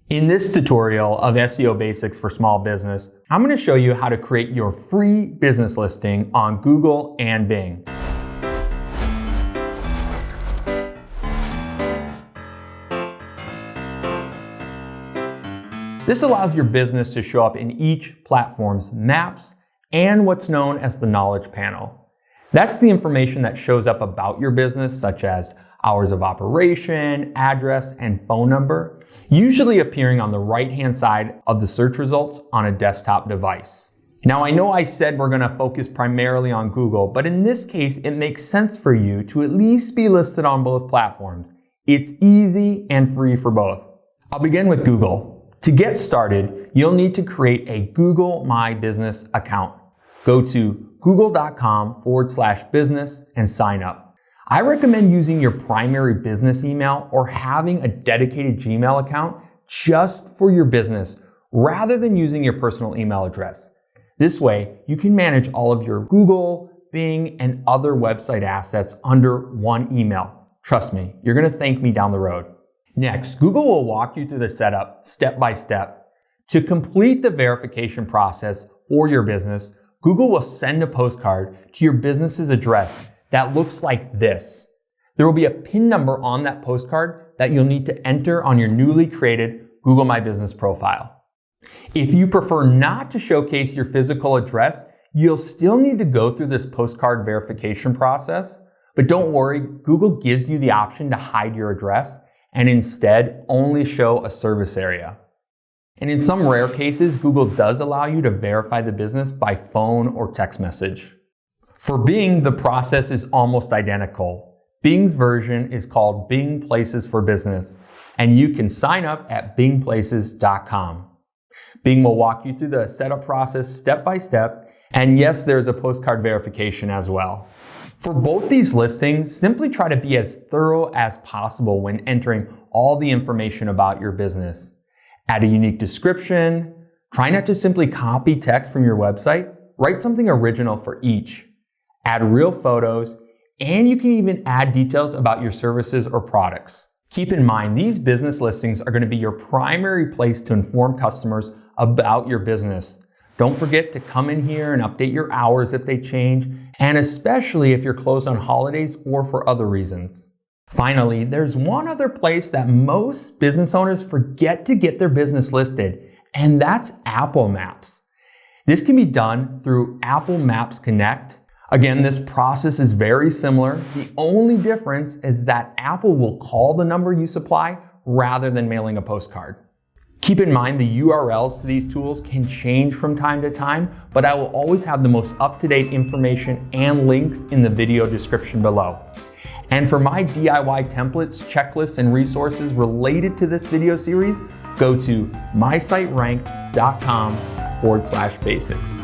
In this tutorial of SEO Basics for small business, I'm going to show you how to create your free business listing on Google and Bing. This allows your business to show up in each platform's maps and what's known as the knowledge panel. That's the information that shows up about your business, such as hours of operation, address, and phone number, usually appearing on the right-hand side of the search results on a desktop device. Now, I know I said we're going to focus primarily on Google, but in this case, it makes sense for you to at least be listed on both platforms. It's easy and free for both. I'll begin with Google. To get started, you'll need to create a Google My Business account. Go to google.com/business and sign up. I recommend using your primary business email or having a dedicated Gmail account just for your business rather than using your personal email address. This way, you can manage all of your Google, Bing, and other website assets under one email. Trust me, you're going to thank me down the road. Next, Google will walk you through the setup step by step. To complete the verification process for your business, Google will send a postcard to your business's address that looks like this. There will be a PIN number on that postcard that you'll need to enter on your newly created Google My Business profile. If you prefer not to showcase your physical address, you'll still need to go through this postcard verification process. But don't worry, Google gives you the option to hide your address and instead only show a service area. And in some rare cases, Google does allow you to verify the business by phone or text message. For Bing, the process is almost identical. Bing's version is called Bing Places for Business, and you can sign up at bingplaces.com. Bing will walk you through the setup process step by step, and yes, there's a postcard verification as well. For both these listings, simply try to be as thorough as possible when entering all the information about your business. Add a unique description. Try not to simply copy text from your website. Write something original for each. Add real photos, and you can even add details about your services or products. Keep in mind, these business listings are going to be your primary place to inform customers about your business. Don't forget to come in here and update your hours if they change, and especially if you're closed on holidays or for other reasons. Finally, there's one other place that most business owners forget to get their business listed, and that's Apple Maps. This can be done through Apple Maps Connect. Again, this process is very similar. The only difference is that Apple will call the number you supply rather than mailing a postcard. Keep in mind the URLs to these tools can change from time to time, but I will always have the most up-to-date information and links in the video description below. And for my DIY templates, checklists, and resources related to this video series, go to mysiterank.com/basics.